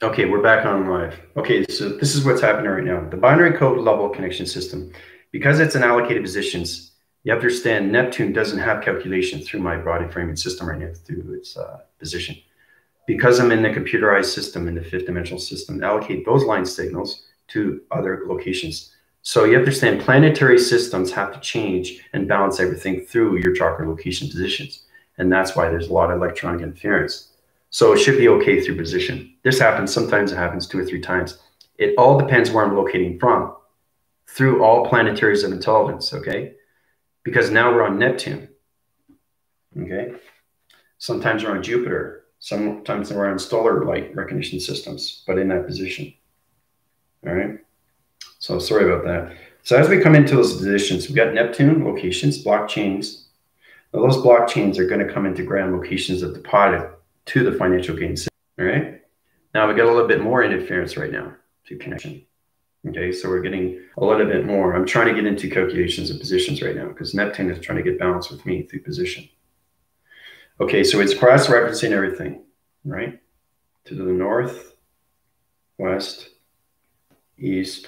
Okay, we're back on live. Okay, so this is what's happening right now. The binary code level connection system, because it's in allocated positions, you have to understand Neptune doesn't have calculation through my body framing system right now through its position. Because I'm in the computerized system, in the fifth dimensional system, allocate those line signals to other locations. So you have to understand planetary systems have to change and balance everything through your chakra location positions. And that's why there's a lot of electronic interference. So it should be okay through position. This happens, sometimes it happens 2 or 3 times. It all depends where I'm locating from through all planetaries of intelligence, okay? Because now we're on Neptune, okay? Sometimes we're on Jupiter. Sometimes we're on stellar light recognition systems, but in that position, all right? So sorry about that. So as we come into those positions, we've got Neptune locations, blockchains. Now those blockchains are going to come into ground locations of deposit to the financial gain system, all right? Now we got a little bit more interference right now to connection. Okay, so we're getting a little bit more. I'm trying to get into calculations of positions right now because Neptune is trying to get balanced with me through position. Okay, so it's cross-referencing everything, right? To the north, west, east,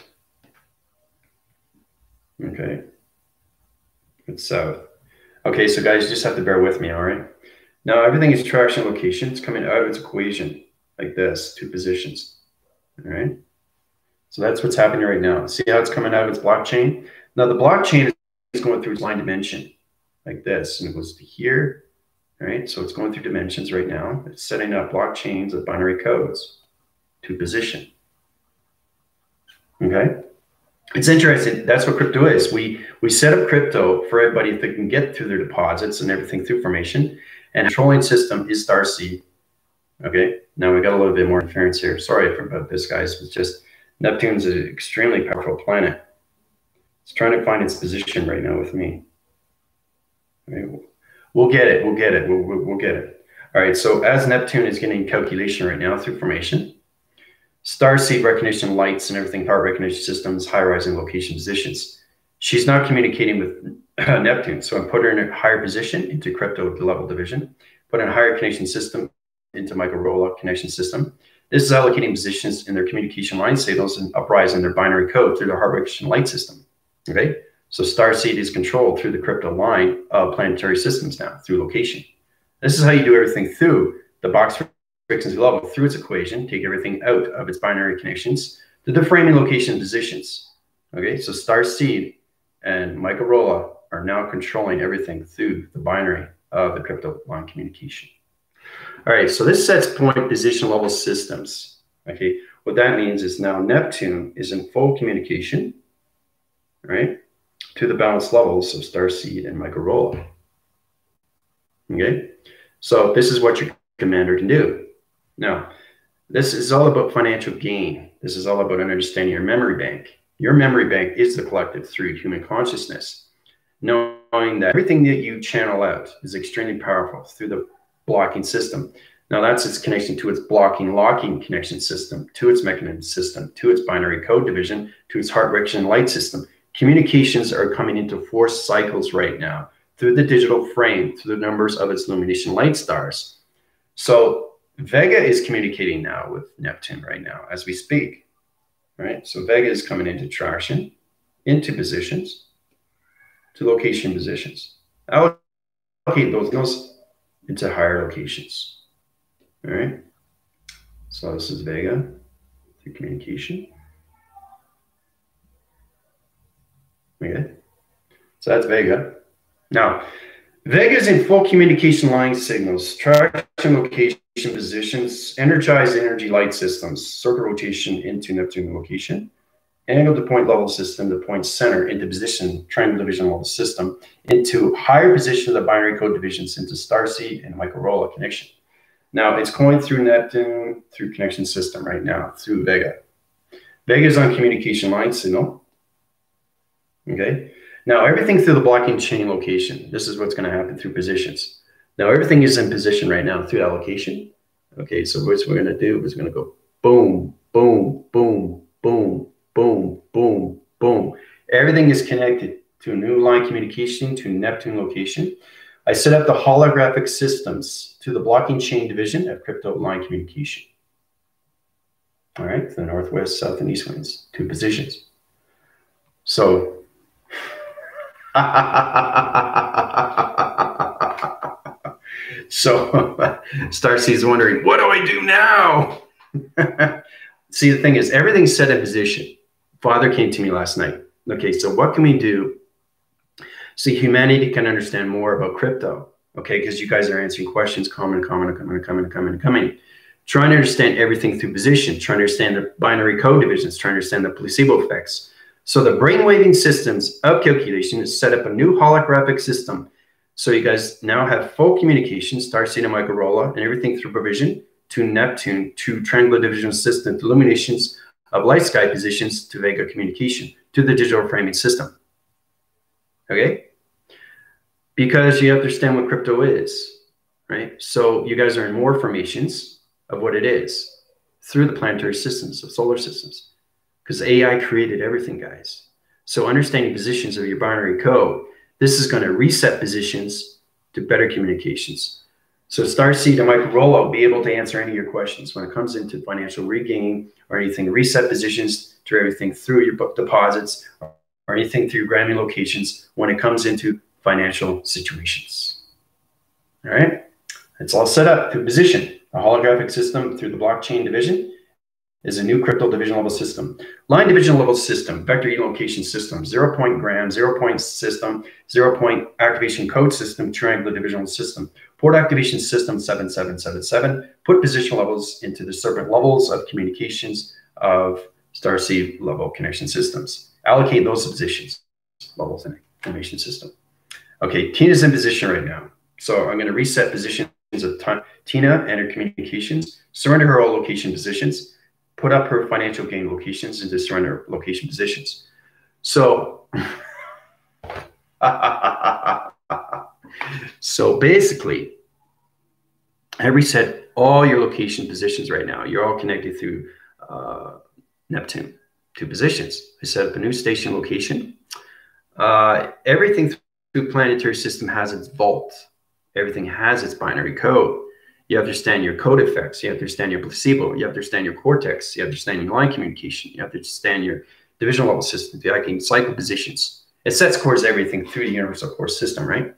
okay, and south. Okay, so guys, you just have to bear with me, all right? Now everything is traction location. It's coming out of its equation like this, 2 positions, all right? So that's what's happening right now. See how it's coming out of its blockchain? Now the blockchain is going through its line dimension like this, and it goes to here, all right? So it's going through dimensions right now. It's setting up blockchains of binary codes to position, okay? It's interesting. That's what crypto is. We set up crypto for everybody if they can get through their deposits and everything through formation. And the controlling system is Starseed. Okay. Now we got a little bit more interference here. Sorry about this, guys. It's just Neptune's an extremely powerful planet. It's trying to find its position right now with me. Okay. We'll get it. We'll get it. We'll get it. All right. So as Neptune is getting calculation right now through formation, Starseed recognition lights and everything, power recognition systems, high-rising location positions. She's not communicating with Neptune, so I put her in a higher position into crypto level division, put in a higher connection system into Microrola connection system. This is allocating positions in their communication line signals and uprising their binary code through the heart recognition light system. Okay, so Starseed is controlled through the crypto line of planetary systems now through location. This is how you do everything through the box frequency level through its equation, take everything out of its binary connections to the framing location positions. Okay, so Starseed and Microrola are now controlling everything through the binary of the crypto line communication. All right, so this sets point position level systems. Okay, what that means is now Neptune is in full communication, right, to the balanced levels of Starseed and Microrola. Okay, so this is what your commander can do. Now, this is all about financial gain. This is all about understanding your memory bank. Your memory bank is the collective through human consciousness, knowing that everything that you channel out is extremely powerful through the blocking system. Now, that's its connection to its blocking, locking connection system, to its mechanism system, to its binary code division, to its heart recognition light system. Communications are coming into 4 cycles right now through the digital frame, through the numbers of its illumination light stars. So Vega is communicating now with Neptune right now as we speak, right? So Vega is coming into traction, into positions, to location positions. Allocate those into higher locations, all right? So this is Vega through communication. Okay, so that's Vega. Now, Vega is in full communication line signals, traction location positions, energized energy light systems, circle rotation into Neptune location, angle to point level system, the point center into position, triangle division level system, into higher position of the binary code divisions into Starseed and Microrola connection. Now it's going through Neptune, through connection system right now, through Vega. Vega is on communication line signal. Okay. Now everything through the blocking chain location. This is what's going to happen through positions. Now everything is in position right now through allocation. Okay, so what we're going to do is going to go boom, boom, boom, boom, boom, boom, boom. Everything is connected to a new line communication to Neptune location. I set up the holographic systems to the blocking chain division of crypto line communication. All right, the northwest, south, and east winds, 2 positions. So, so Starseed is wondering, what do I do now? See, the thing is, everything's set in position. Father came to me last night. Okay, so what can we do so humanity can understand more about crypto? Okay, because you guys are answering questions, coming. Trying to understand everything through position, trying to understand the binary code divisions, trying to understand the placebo effects. So the brainwaving systems of calculation is set up a new holographic system. So you guys now have full communication, Starseed and Microrola, and everything through provision to Neptune, to triangular divisional system, to illuminations of light sky positions, to Vega communication, to the digital framing system. Okay? Because you have to understand what crypto is, right? So you guys are in more formations of what it is through the planetary systems of solar systems, because AI created everything, guys. So understanding positions of your binary code, this is going to reset positions to better communications. So Starseed and Microrola will be able to answer any of your questions when it comes into financial regain or anything, reset positions to everything through your book deposits or anything through Grammy locations when it comes into financial situations. All right, it's all set up through position. A holographic system through the blockchain division is a new crypto division level system. Line division level system, vector elocation system, 0-point gram, 0-point system, 0-point activation code system, triangular divisional system, port activation system 7777, put position levels into the serpent levels of communications of Starseed level connection systems. Allocate those positions, levels in information system. Okay, Tina's in position right now. So I'm going to reset positions of Tina and her communications, surrender her all location positions, put up her financial gain locations into surrender location positions. So, so basically, I reset all your location positions right now. You're all connected through Neptune, 2 positions. I set up a new station location. Everything through planetary system has its vault. Everything has its binary code. You understand your code effects. You have to understand your placebo. You have to understand your cortex. You have to understand your line communication. You have to understand your division level system, the acting cycle positions. It sets course everything through the universal course system, right?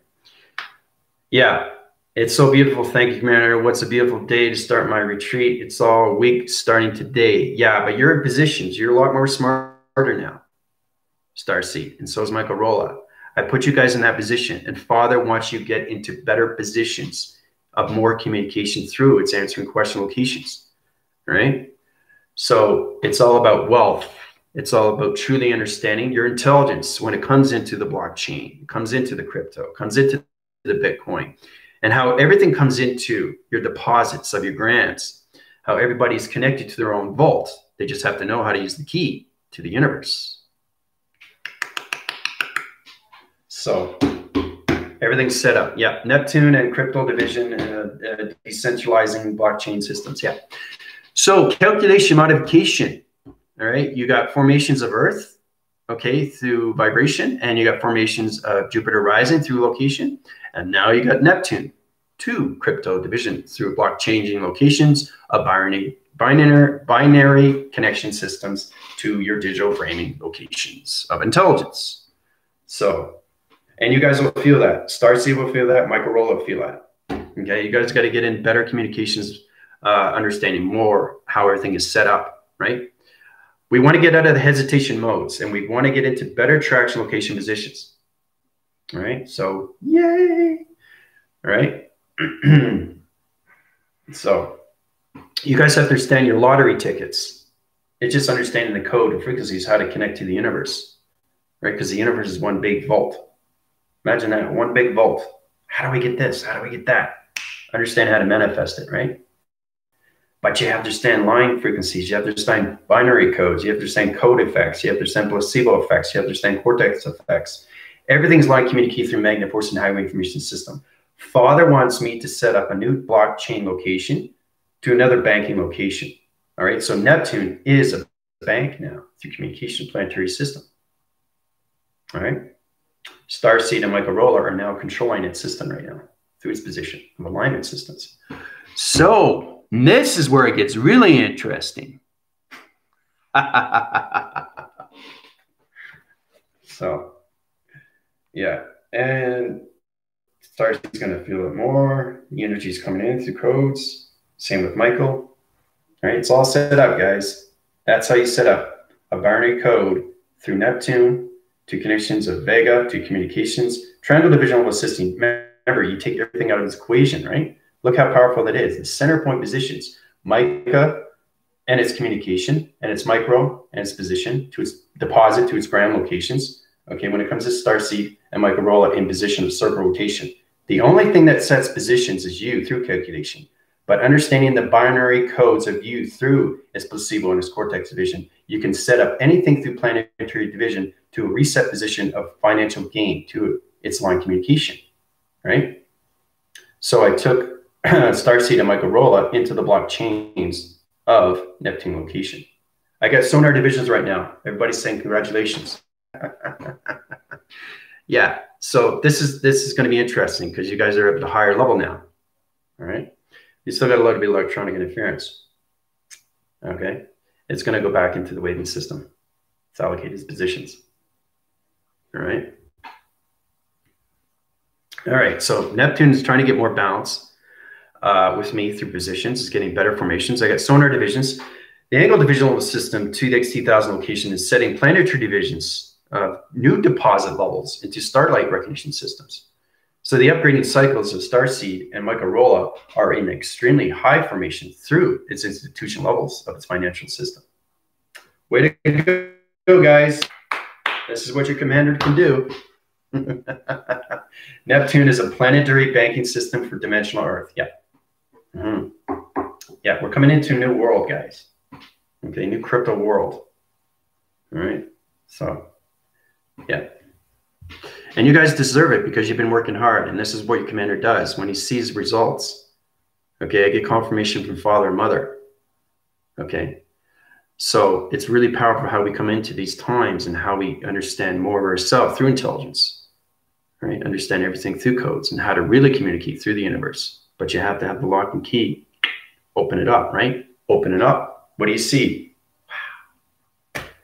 Yeah, it's so beautiful. Thank you, Commander. What's a beautiful day to start my retreat? It's all week starting today. Yeah, but you're in positions. You're a lot more smarter now, Starseed, and so is Microrola. I put you guys in that position, and Father wants you to get into better positions of more communication through its answering question locations, right? So it's all about wealth. It's all about truly understanding your intelligence when it comes into the blockchain, comes into the crypto, comes into the Bitcoin, and how everything comes into your deposits of your grants, how everybody's connected to their own vault. They just have to know how to use the key to the universe. So everything's set up. Yeah, Neptune and crypto division, decentralizing blockchain systems. Yeah. So calculation modification. All right. You got formations of Earth, okay, through vibration, and you got formations of Jupiter rising through location. And now you got Neptune, 2 crypto division through block changing locations of binary connection systems to your digital framing locations of intelligence. So, and you guys will feel that. Starseed will feel that. Microrola will feel that. Okay, you guys got to get in better communications, understanding more how everything is set up, right? We want to get out of the hesitation modes, and we want to get into better traction location positions. All right, so yay. All right. So you guys have to understand your lottery tickets. It's just understanding the code and frequencies, how to connect to the universe, right? Because the universe is one big vault. Imagine that, one big vault. How do we get this? How do we get that? Understand how to manifest it, right? But you have to understand line frequencies. You have to understand binary codes. You have to understand code effects. You have to understand placebo effects. You have to understand cortex effects. Everything's line communicated through magnet force and highway information system. Father wants me to set up a new blockchain location to another banking location. All right, so Neptune is a bank now through communication planetary system. All right. Starseed and Microrola are now controlling its system right now through its position of alignment systems. So this is where it gets really interesting. So, yeah. And Starseed's going to feel it more. The energy's coming in through codes. Same with Michael. All right. It's all set up, guys. That's how you set up a binary code through Neptune to connections of Vega to communications. Triangle division level system. Remember, you take everything out of this equation, right? Look how powerful that is. The center point positions mica and its communication and its micro and its position to its deposit to its ground locations. Okay, when it comes to starseed and microrolla in position of circle rotation, the only thing that sets positions is you through calculation. But understanding the binary codes of you through its placebo and its cortex division, you can set up anything through planetary division to a reset position of financial gain to its line communication, right? So I took starseed and microrolla into the blockchains of Neptune location. I got sonar divisions right now. Everybody's saying congratulations. Yeah, so this is going to be interesting because you guys are at a higher level now. All right, you still got a lot of electronic interference. Okay, it's going to go back into the waving system. It's allocated positions. All right. All right, so Neptune is trying to get more balance with me through positions. It's getting better formations. I got sonar divisions. The angle division of the system to the XT1000 location is setting planetary divisions of new deposit levels into starlight recognition systems. So the upgrading cycles of starseed and microrolla are in extremely high formation through its institution levels of its financial system. Way to go, guys. This is what your commander can do. Neptune is a planetary banking system for dimensional Earth. Yeah. Yeah, we're coming into a new world, guys. Okay, new crypto world. All right. So, yeah. And you guys deserve it because you've been working hard. And this is what your commander does when he sees results. Okay, I get confirmation from father and mother. Okay. So it's really powerful how we come into these times and how we understand more of ourselves through intelligence. Right? Understand everything through codes and how to really communicate through the universe. But you have to have the lock and key. Open it up, right? Open it up. What do you see?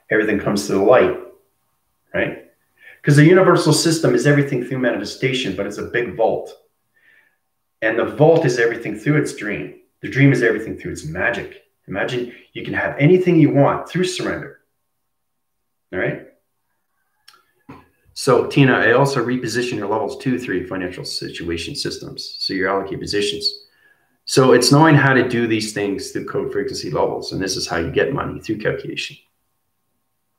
Everything comes to the light, right? Because the universal system is everything through manifestation, but it's a big vault. And the vault is everything through its dream. The dream is everything through its magic. Imagine you can have anything you want through surrender. All right? So, Tina, I also reposition your levels 2, 3 financial situation systems. So you allocate positions. So it's knowing how to do these things through code frequency levels. And this is how you get money through calculation.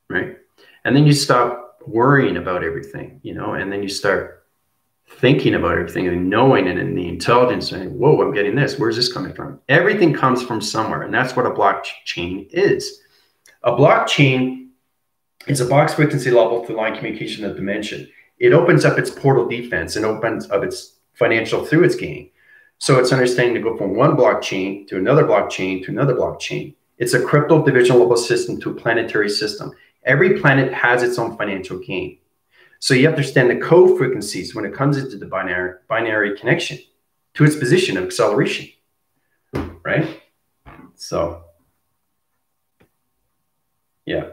Right? And then you stop worrying about everything, you know, and then you start thinking about everything and knowing it and the intelligence saying, whoa, I'm getting this. Where's this coming from? Everything comes from somewhere. And that's what a blockchain is. A blockchain is a box frequency level through line communication of dimension. It opens up its portal defense and opens up its financial through its gain. So it's understanding to go from one blockchain to another blockchain to another blockchain. It's a crypto division level system to a planetary system. Every planet has its own financial gain. So you understand the code frequencies when it comes into the binary connection to its position of acceleration, right? So, yeah.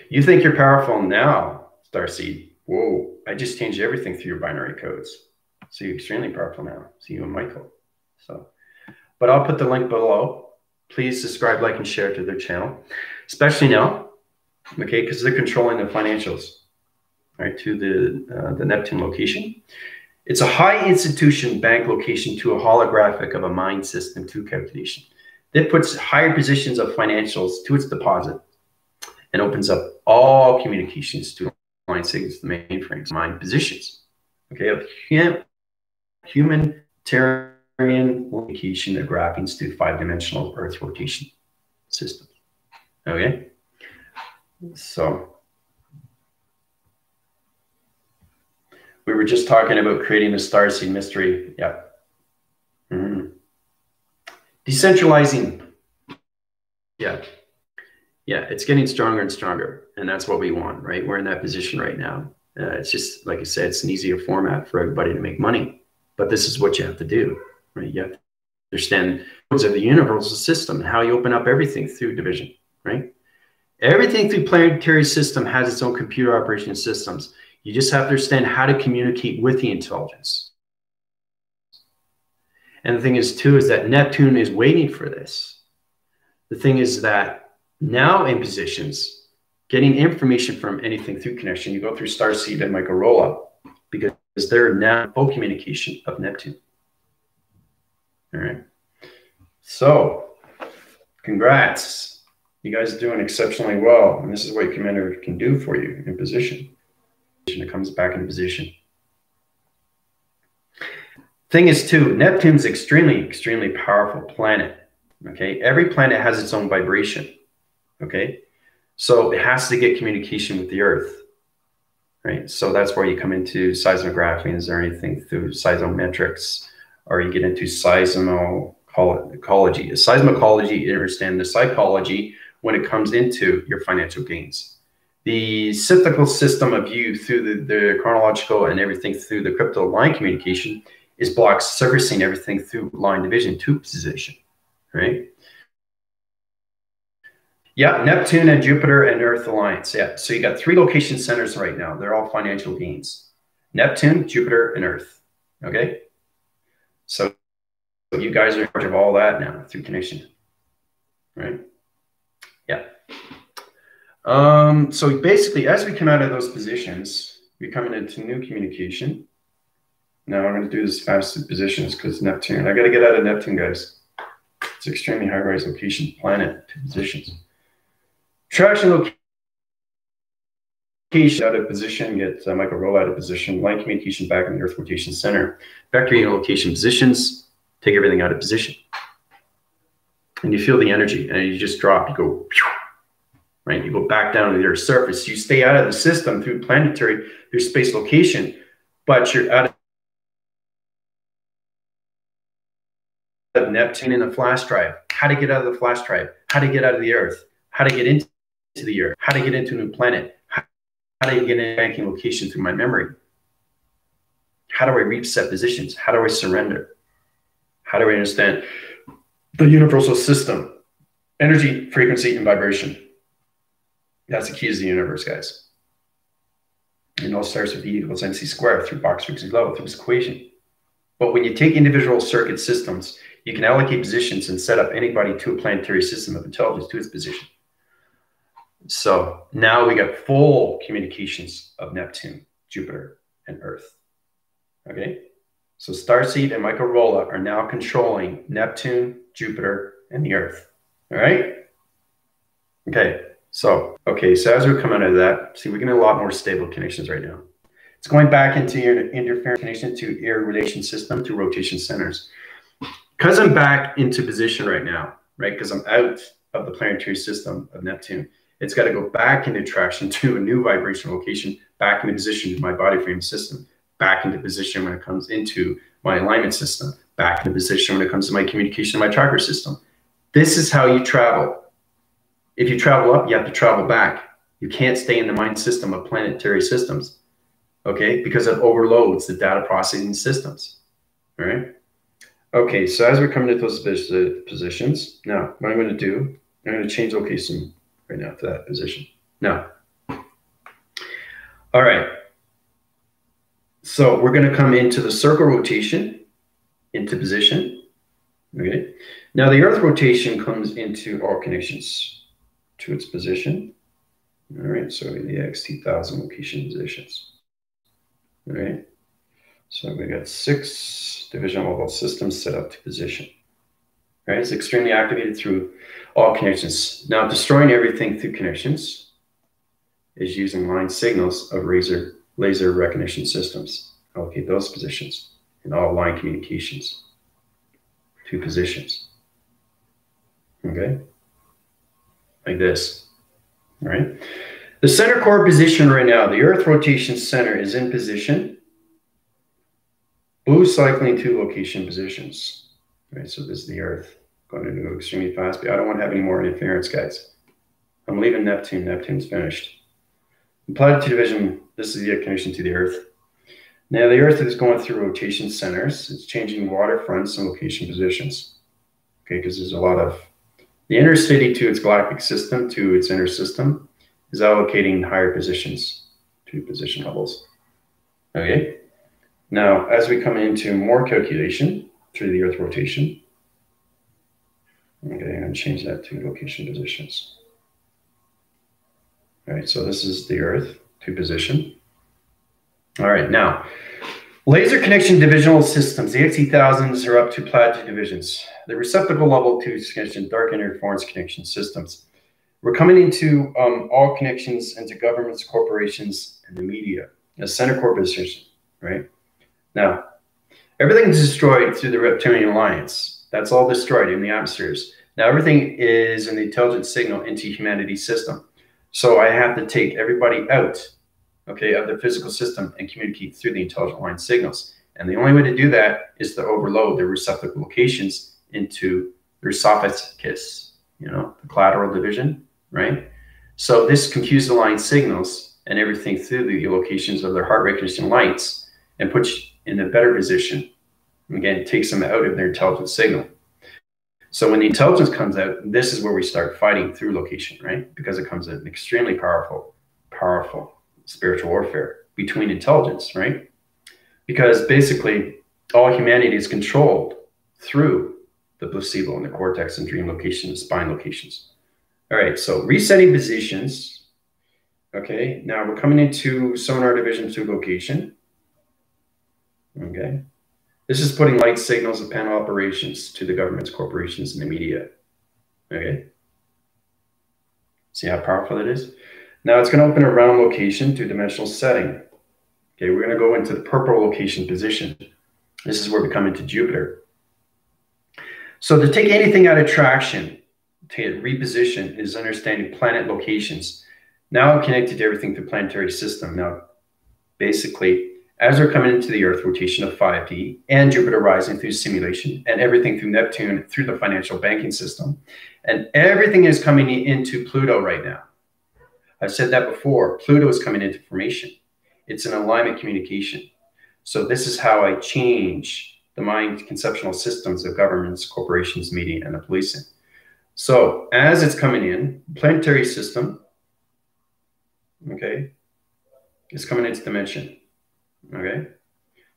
You think you're powerful now, Starseed. Whoa, I just changed everything through your binary codes. So you're extremely powerful now. So you and Michael. So, but I'll put the link below. Please subscribe, like, and share to their channel, especially now, okay, because they're controlling the financials, right, to the Neptune location. It's a high institution bank location to a holographic of a mind system to calculation. That puts higher positions of financials to its deposit and opens up all communications to line signals, the mainframes, mind positions. Okay, of humanitarian communication of graphings to 5-dimensional Earth rotation systems. Okay, so we were just talking about creating the starseed mystery. Yeah. Decentralizing. Yeah. Yeah, it's getting stronger and stronger, and that's what we want, right? We're in that position right now. It's just, like I said, it's an easier format for everybody to make money, but this is what you have to do, right? You have to understand the codes of the universal system and how you open up everything through division, right? Everything through planetary system has its own computer operation systems. You just have to understand how to communicate with the intelligence. And the thing is, too, is that Neptune is waiting for this. The thing is that now in positions, getting information from anything through connection, you go through starseed and micro because they're now full communication of Neptune. All right. So, congrats. You guys are doing exceptionally well. And this is what your commander can do for you in position. It comes back in position. Thing is, too, Neptune's extremely powerful planet. Okay. Every planet has its own vibration. Okay. So it has to get communication with the Earth. Right. So that's where you come into seismography. Is there anything through seismometrics, or you get into seismology? Seismology, you understand the psychology when it comes into your financial gains. The cyclical system of you through the chronological and everything through the crypto line communication is block servicing everything through line division to position, right? Yeah, Neptune and Jupiter and Earth alliance. Yeah, so you got 3 location centers right now. They're all financial gains. Neptune, Jupiter, and Earth. Okay, so you guys are in charge of all that now through connection, right? Yeah. So basically, as we come out of those positions, we're coming into new communication. Now I'm going to do this fast through positions because Neptune. I got to get out of Neptune, guys. It's extremely high-rise location planet to positions. Traction location out of position, get micro roll out of position, line communication back in the Earth rotation center. Vector location positions, take everything out of position. And you feel the energy, and you just drop, you go, right? You go back down to the Earth's surface. You stay out of the system through planetary, through space location, but you're out of Neptune in the flash drive. How to get out of the flash drive, how to get out of the Earth, how to get into the Earth, how to get into a new planet, how to get in banking location through my memory. How do I reset positions? How do I surrender? How do I understand the universal system? Energy, frequency, and vibration. That's the keys to the universe, guys. It all starts with E equals MC squared through box frequency level through this equation. But when you take individual circuit systems, you can allocate positions and set up anybody to a planetary system of intelligence to its position. So now we got full communications of Neptune, Jupiter, and Earth. Okay? So Starseed and Michael Rolla are now controlling Neptune, Jupiter, and the Earth. All right? Okay. So as we come out of that, see, we're getting a lot more stable connections right now. It's going back into your interference connection to air relation system to rotation centers. Because I'm back into position right now, right? Because I'm out of the planetary system of Neptune. It's got to go back into traction to a new vibrational location, back into position to my body frame system, back into position when it comes into my alignment system, back into position when it comes to my communication, my chakra system. This is how you travel. If you travel up, you have to travel back. You can't stay in the mind system of planetary systems, okay? Because it overloads the data processing systems, all right? Okay, so as we're coming to those positions, now what I'm going to do, I'm going to change location right now to that position. Now, all right. So we're going to come into the circle rotation, into position, okay? Now the Earth rotation comes into all connections to its position. All right, so the XT1000 location positions. All right, so we got 6 division level systems set up to position. All right, it's extremely activated through all connections. Now, destroying everything through connections is using line signals of laser recognition systems. Allocate those positions in all line communications to positions. Okay, like this. All right. The center core position right now, the Earth rotation center is in position. Blue cycling to location positions. All right, so this is the Earth going to go extremely fast, but I don't want to have any more interference, guys. I'm leaving Neptune. Neptune's finished. Applied to division, this is the connection to the Earth. Now the Earth is going through rotation centers. It's changing waterfronts and location positions. Okay, because there's a lot of The inner city to its galactic system, to its inner system, is allocating higher positions to position levels. Okay. Now, as we come into more calculation through the Earth rotation, okay, I'm going to change that to location positions. All right, so this is the Earth to position. All right, now, laser connection divisional systems, the XE1000s are up to plateau divisions. The receptacle level to connection, dark interference connection systems. We're coming into all connections into governments, corporations, and the media. A center core position, right? Now, everything is destroyed through the Reptilian Alliance. That's all destroyed in the atmospheres. Now, everything is an intelligent signal into humanity's system. So I have to take everybody out, okay, of the physical system and communicate through the intelligent line signals. And the only way to do that is to overload the receptacle locations into their esophagus, you know, the collateral division, right? So this confuses the line signals and everything through the locations of their heart recognition lights and puts you in a better position. Again, it takes them out of their intelligence signal. So when the intelligence comes out, this is where we start fighting through location, right? Because it comes an extremely powerful spiritual warfare between intelligence, right? Because basically all humanity is controlled through the placebo and the cortex and dream locations, spine locations. All right, so resetting positions. Okay, now we're coming into sonar division 2 location. Okay. This is putting light signals of panel operations to the governments, corporations, and the media. Okay. See how powerful it is? Now it's going to open a round location to dimensional setting. Okay, we're going to go into the purple location position. This is where we come into Jupiter. So to take anything out of traction, to reposition, is understanding planet locations. Now I'm connected to everything through planetary system. Now, basically, as we're coming into the Earth rotation of 5D and Jupiter rising through simulation and everything through Neptune through the financial banking system, and everything is coming into Pluto right now. I've said that before. Pluto is coming into formation. It's an alignment communication. So this is how I change the mind conceptual systems of governments, corporations, media, and the policing. So as it's coming in, planetary system, okay, is coming into dimension. Okay,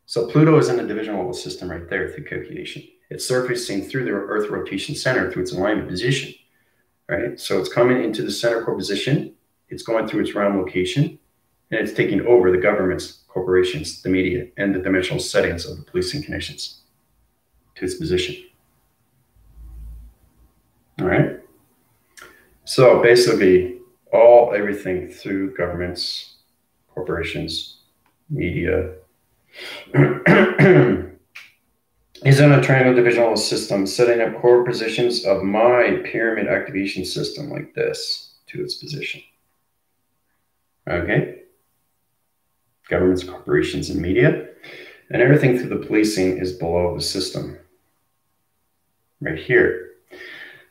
so Pluto is in the division level system right there through calculation. It's surfacing through the Earth rotation center through its alignment position, right? So it's coming into the center core position. It's going through its round location, and it's taking over the governments, corporations, the media, and the dimensional settings of the policing connections to its position. All right. So basically, everything through governments, corporations, media is in a triangle divisional system, setting up core positions of my pyramid activation system like this to its position. Okay. Governments, corporations, and media. And everything through the policing is below the system. Right here.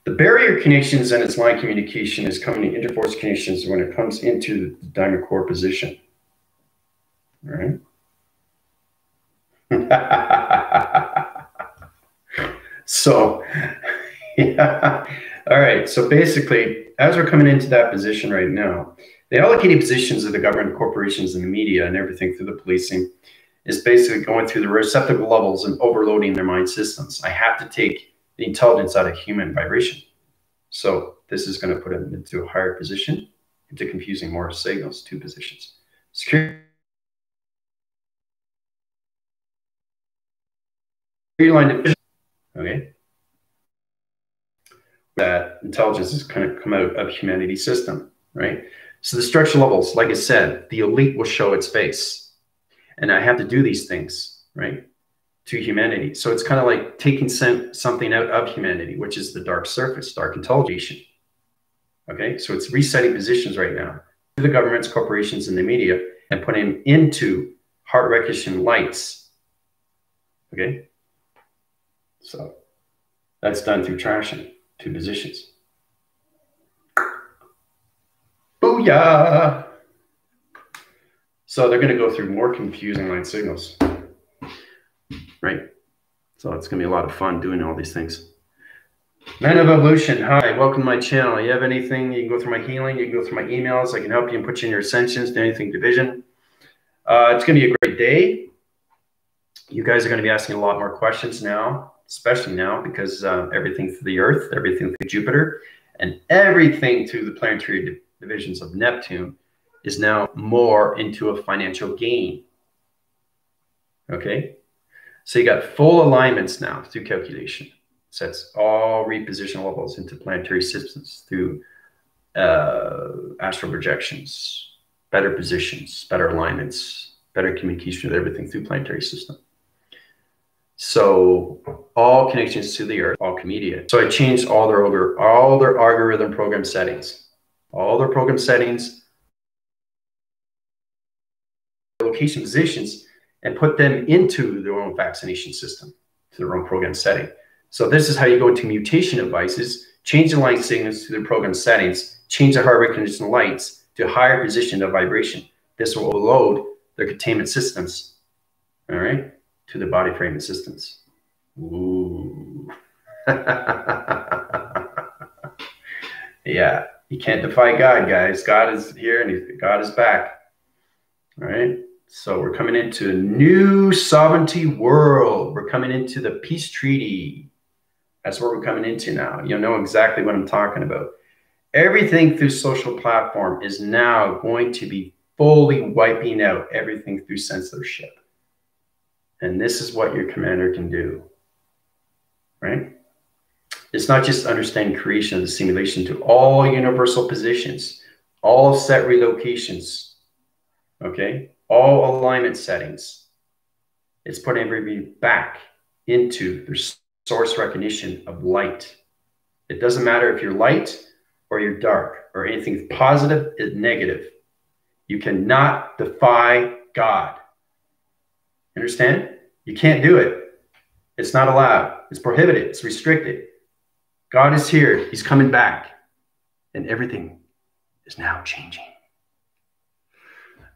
The barrier connections and its line communication is coming to interforce connections when it comes into the diamond core position. All right. So, yeah. All right. So basically, as we're coming into that position right now, the allocated positions of the government, corporations, and the media and everything through the policing is basically going through the receptacle levels and overloading their mind systems. I have to take the intelligence out of human vibration. So this is going to put it into a higher position, into confusing more signals, 2 positions. Security line division, okay? That intelligence is going to come out of humanity's system, right? So the structure levels, like I said, the elite will show its face. And I have to do these things, right, to humanity. So it's kind of like taking something out of humanity, which is the dark surface, dark intelligence. Okay, so it's resetting positions right now to the governments, corporations, and the media and putting them into heart recognition lights. Okay, so that's done through traction, 2 positions. Booyah! So they're going to go through more confusing line signals, right? So it's going to be a lot of fun doing all these things. Man of Evolution, hi, welcome to my channel. You have anything, you can go through my healing, you can go through my emails, I can help you and put you in your ascensions, do anything division. It's going to be a great day. You guys are going to be asking a lot more questions now, especially now because everything through the Earth, everything through Jupiter, and everything through the planetary divisions of Neptune is now more into a financial gain. Okay? So you got full alignments now through calculation. Sets all reposition levels into planetary systems through astral projections, better positions, better alignments, better communication with everything through planetary system. So all connections to the Earth, all media. So I changed all their algorithm program settings, all their program settings, location positions, and put them into their own vaccination system, to their own program setting. So this is how you go into mutation devices, change the light signals to the program settings, change the heart rate condition lights to a higher position of vibration. This will overload their containment systems, all right, to the body framing systems. Ooh. Yeah, you can't defy God, guys. God is here and God is back. All right. So we're coming into a new sovereignty world. We're coming into the peace treaty. That's what we're coming into now. You'll know exactly what I'm talking about. Everything through social platform is now going to be fully wiping out everything through censorship. And this is what your commander can do, right? It's not just understanding creation of the simulation to all universal positions, all set relocations, okay? All alignment settings. It's putting everybody back into their source recognition of light. It doesn't matter if you're light or you're dark or anything positive is negative. You cannot defy God. Understand? You can't do it. It's not allowed. It's prohibited. It's restricted. God is here. He's coming back. And everything is now changing.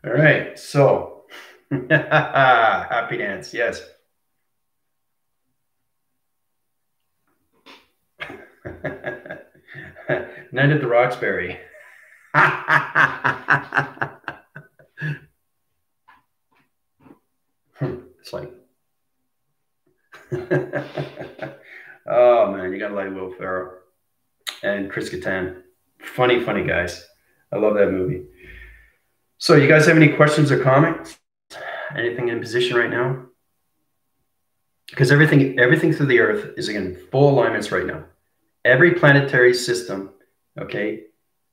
All right. So, happy dance. Yes. Night at the Roxbury. It's like, oh man, you gotta like Will Ferrell and Chris Kattan. Funny guys. I love that movie. So, you guys have any questions or comments? Anything in position right now? Because everything through the Earth is again full alignments right now. Every planetary system, okay,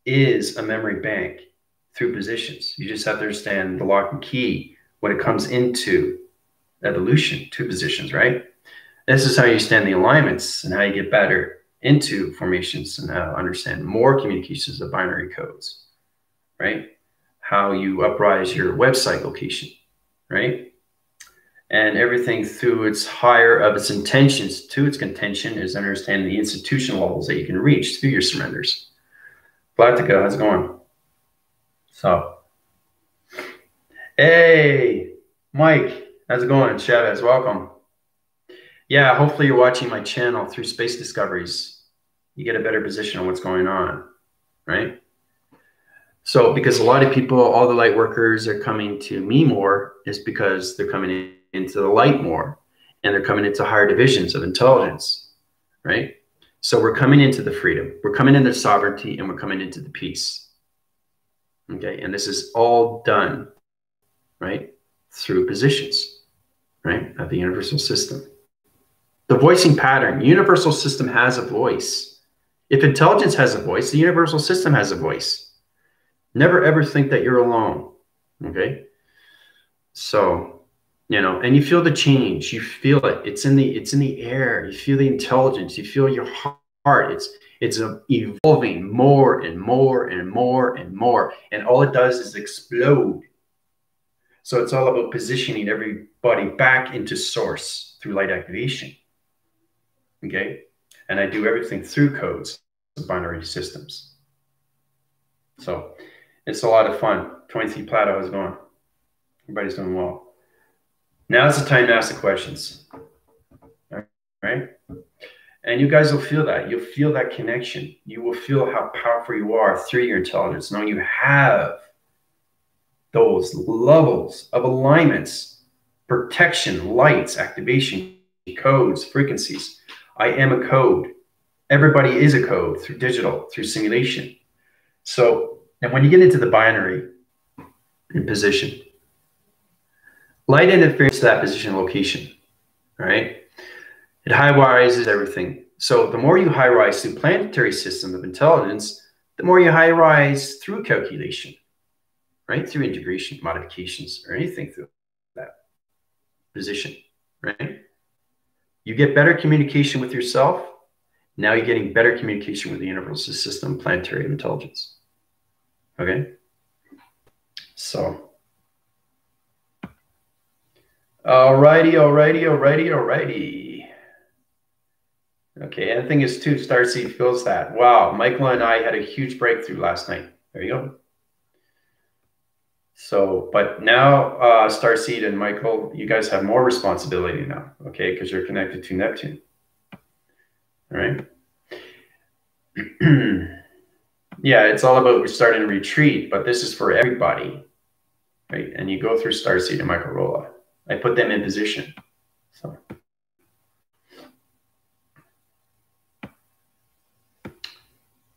is a memory bank through positions. You just have to understand the lock and key when it comes into evolution to positions, right? This is how you understand the alignments and how you get better into formations and how to understand more communications of binary codes, right? How you uprise your website location, right? And everything through its higher of its intentions to its contention is understanding the institutional levels that you can reach through your surrenders. Glad to go. How's it going? So, hey, Mike, how's it going? Chavez, welcome. Yeah, hopefully you're watching my channel through Space Discoveries. You get a better position on what's going on, right? So, because a lot of people, all the light workers are coming to me more is because they're coming into the light more and they're coming into higher divisions of intelligence, right? So we're coming into the freedom, we're coming into sovereignty, and we're coming into the peace. Okay, and this is all done, right, through positions, right, of the universal system. The voicing pattern, universal system has a voice. If intelligence has a voice, the universal system has a voice. Never ever think that you're alone, okay? So, you know, and you feel the change, you feel it. It's in the air. You feel the intelligence. You feel your heart. It's evolving more and more and more and more, and all it does is explode. So it's all about positioning everybody back into source through light activation. Okay, and I do everything through codes of binary systems. So it's a lot of fun. 23 Plato is going. Everybody's doing well. Now's the time to ask the questions. All right. And you guys will feel that. You'll feel that connection. You will feel how powerful you are through your intelligence, knowing you have those levels of alignments, protection, lights, activation, codes, frequencies. I am a code. Everybody is a code through digital, through simulation. So, and when you get into the binary in position, light interferes to that position location, right? It high-rises everything. So the more you high-rise through planetary system of intelligence, the more you high-rise through calculation, right? Through integration, modifications, or anything through that position, right? You get better communication with yourself. Now you're getting better communication with the universal system, planetary intelligence. Okay? So, alrighty. Okay, and the thing is too, Starseed feels that. Wow, Michael and I had a huge breakthrough last night. There you go. So, but now Starseed and Michael, you guys have more responsibility now, okay? Because you're connected to Neptune. All right. Yeah, it's all about we're starting a retreat, but this is for everybody, right? And you go through Starseed and Michael Rolla. I put them in position. So.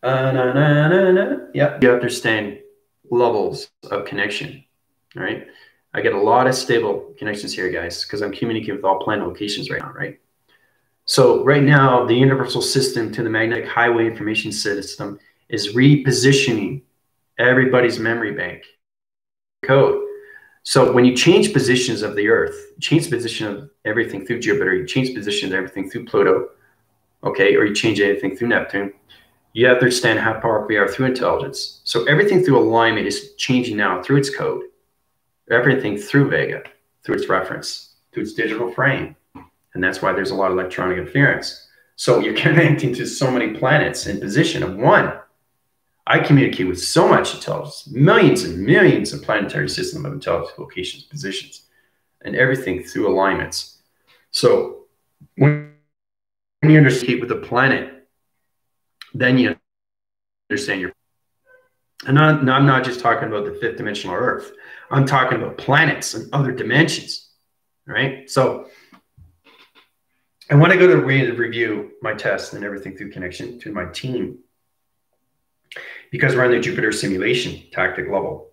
Yeah, you understand levels of connection, right? I get a lot of stable connections here, guys, because I'm communicating with all planet locations right now, right? So right now, the universal system to the magnetic highway information system is repositioning everybody's memory bank code. So when you change positions of the Earth, change position of everything through Jupiter, you change position of everything through Pluto, okay, or you change anything through Neptune, you have to understand how powerful we are through intelligence. So everything through alignment is changing now through its code. Everything through Vega, through its reference, through its digital frame. And that's why there's a lot of electronic interference. So you're connecting to so many planets in position of one. I communicate with so much intelligence, millions and millions of planetary system of intelligence locations, positions, and everything through alignments. So when you understand with the planet, then you understand your. And I'm not just talking about the fifth dimensional Earth. I'm talking about planets and other dimensions, right? So, and when I go to review my tests and everything through connection to my team, because we're on the Jupiter simulation tactic level.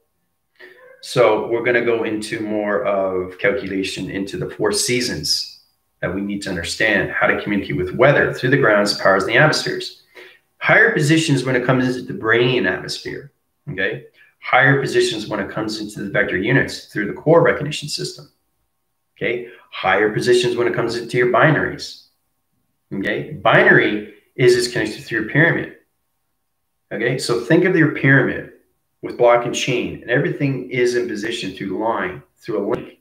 So we're going to go into more of calculation into the 4 seasons that we need to understand how to communicate with weather through the grounds, powers, and the atmospheres. Higher positions when it comes into the brain atmosphere, okay? Higher positions when it comes into the vector units through the core recognition system, okay? Higher positions when it comes into your binaries, okay? Binary is connected through your pyramid, okay? So think of your pyramid with block and chain, and everything is in position through line, through a link,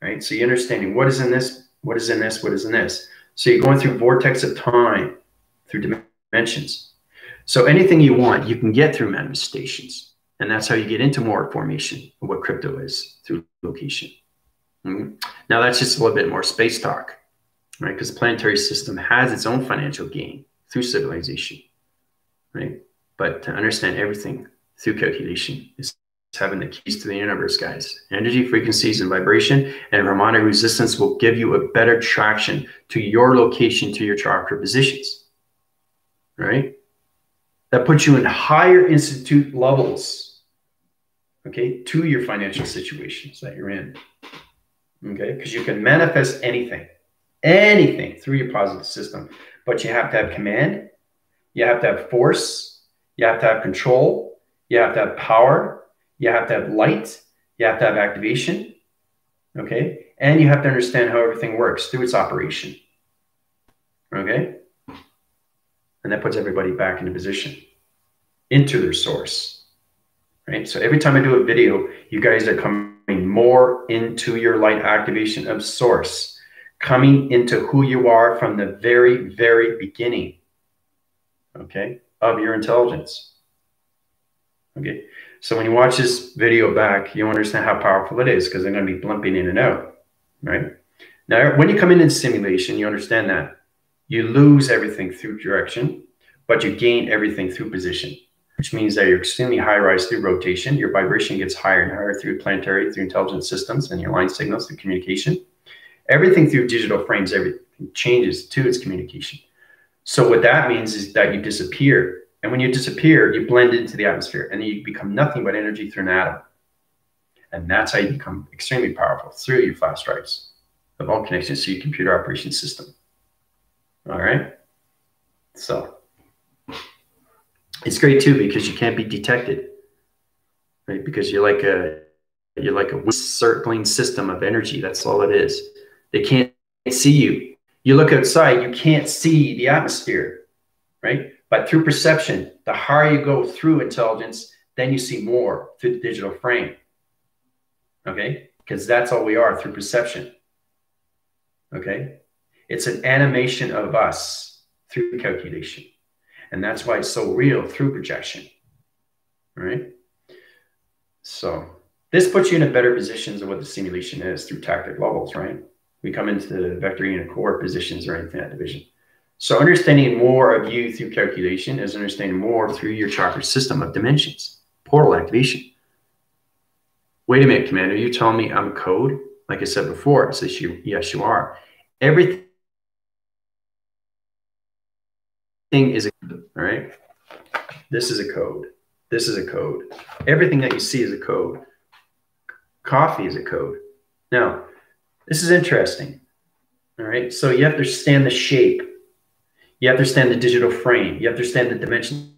right? So you're understanding what is in this, what is in this, what is in this. So you're going through vortex of time, through dimensions. So anything you want, you can get through manifestations. And that's how you get into more formation of what crypto is, through location. Now that's just a little bit more space talk, right? Because the planetary system has its own financial gain through civilization, right? But to understand everything through calculation is having the keys to the universe, guys. Energy, frequencies, and vibration and harmonic resistance will give you a better traction to your location, to your chakra positions, right? That puts you in higher institute levels, okay, to your financial situations that you're in, okay? Because you can manifest anything through your positive system, but you have to have command, you have to have force, you have to have control, you have to have power, you have to have light, you have to have activation, okay? And you have to understand how everything works through its operation, okay? And that puts everybody back into position, into their source, right? So every time I do a video, you guys are coming more into your light activation of source, coming into who you are from the very, very beginning, okay, of your intelligence, okay? So when you watch this video back, you'll understand how powerful it is because they're going to be blimping in and out, right? Now, when you come into simulation, you understand that You lose everything through direction, but you gain everything through position, which means that you're extremely high rise through rotation. Your vibration gets higher and higher through planetary, through intelligent systems, and your line signals through communication. Everything through digital frames, everything changes to its communication. So what that means is that you disappear. And when you disappear, you blend into the atmosphere and you become nothing but energy through an atom. And that's how you become extremely powerful, through your flash drives of all connections to your computer operation system. All right. So it's great too, because you can't be detected, right? Because you're like a circling system of energy. That's all it is. They can't see you. You look outside, you can't see the atmosphere, right? But through perception, the higher you go through intelligence, then you see more through the digital frame. Okay? Because that's all we are, through perception. Okay? It's an animation of us through calculation. And that's why it's so real, through projection. Right? So this puts you in a better positions of what the simulation is through tactic levels, right? We come into the vectoring and core positions or infinite division. So understanding more of you through calculation is understanding more through your chakra system of dimensions, portal activation. Wait a minute, Commander, you telling me I'm code? Like I said before, it says yes, you are. Everything is a code, all right? This is a code. This is a code. Everything that you see is a code. Coffee is a code. Now, this is interesting, all right? So you have to understand the shape. You have to understand the digital frame. You have to understand the dimensions,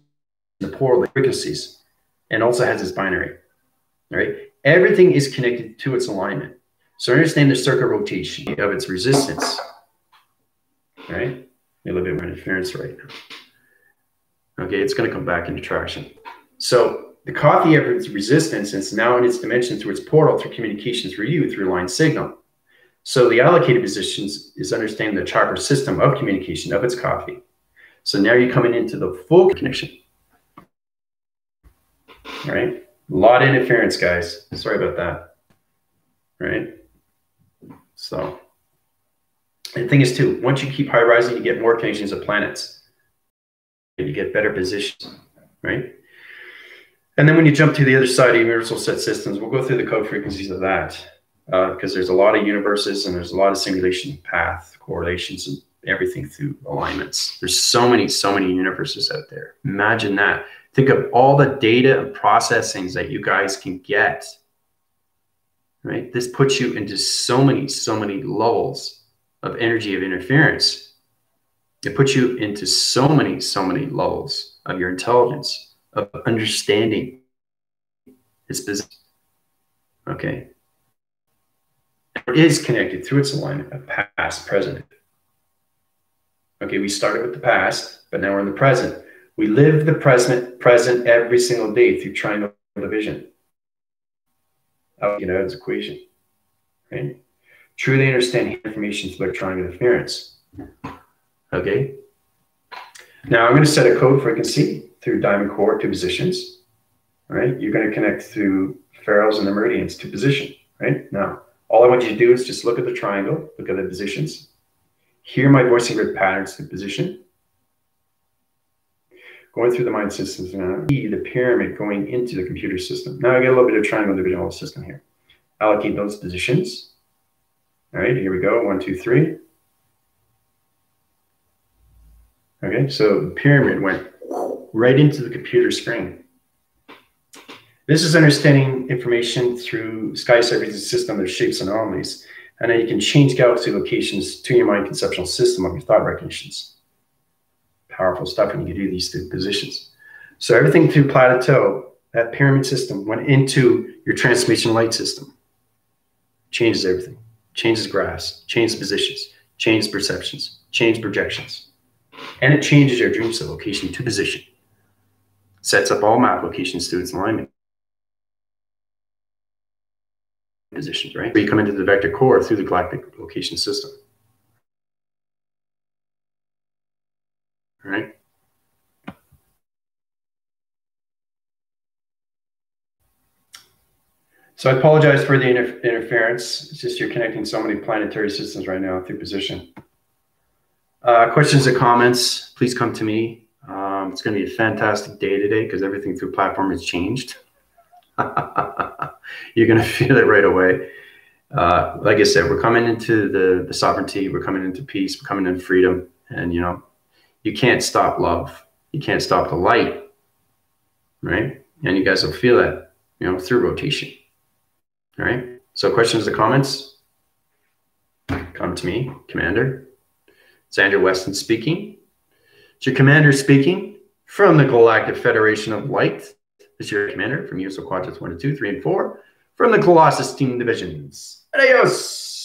the portal, the frequencies, and also has its binary, all right? Everything is connected to its alignment. So understand the circuit rotation of its resistance, all right? A little bit more interference right now. Okay, it's going to come back into traction. So the coffee of its resistance is now in its dimension through its portal, through communication through you, through line signal. So the allocated positions is understanding the chakra system of communication of its coffee. So now you're coming into the full connection. All right? A lot of interference, guys. Sorry about that. All right? So the thing is, too, once you keep high rising, you get more connections of planets. And you get better positions, right? And then when you jump to the other side of universal set systems, we'll go through the code frequencies of that. Because there's a lot of universes and there's a lot of simulation path correlations and everything through alignments. There's so many universes out there. Imagine that. Think of all the data and processings that you guys can get, right? This puts you into so many levels of energy of interference. It puts you into so many levels of your intelligence, of understanding its business. Okay. It is connected through its alignment of past, present. Okay, we started with the past, but now we're in the present. We live the present every single day through triangle division. You know, it's equation, right? Truly understand information through triangle interference. Okay. Now I'm going to set a code frequency through diamond core to positions. Right? You're going to connect through ferrules and the meridians to position. Right now. All I want you to do is just look at the triangle, look at the positions, hear my voicing grid patterns to position, going through the mind systems now, the pyramid going into the computer system. Now I get a little bit of triangle divisional system here. Allocate those positions. All right, here we go. 1, 2, 3. Okay, so the pyramid went right into the computer screen. This is understanding information through sky surface system of shapes and anomalies. And then you can change galaxy locations to your mind conceptual system of your thought recognitions. Powerful stuff when you can do these two positions. So everything through plateau, that pyramid system went into your transformation light system. Changes everything. Changes graphs, changes positions, changes perceptions, changes projections. And it changes your dream set location to position. Sets up all map locations to its alignment. Positions, right? Where you come into the vector core through the galactic location system. All right? So I apologize for the interference. It's just you're connecting so many planetary systems right now through position. Questions or comments, please come to me. It's going to be a fantastic day today because everything through platform has changed. You're going to feel it right away. Like I said, we're coming into the sovereignty, we're coming into peace, we're coming into freedom. And, you know, you can't stop love. You can't stop the light, right? And you guys will feel that, you know, through rotation. All right. So questions or comments? Come to me, Commander. It's Andrew Weston speaking. It's your Commander speaking from the Galactic Federation of Light. This is your Commander from USO Quadrants 1 to 2, 3, and 4 from the Colossus Team Divisions. Adios!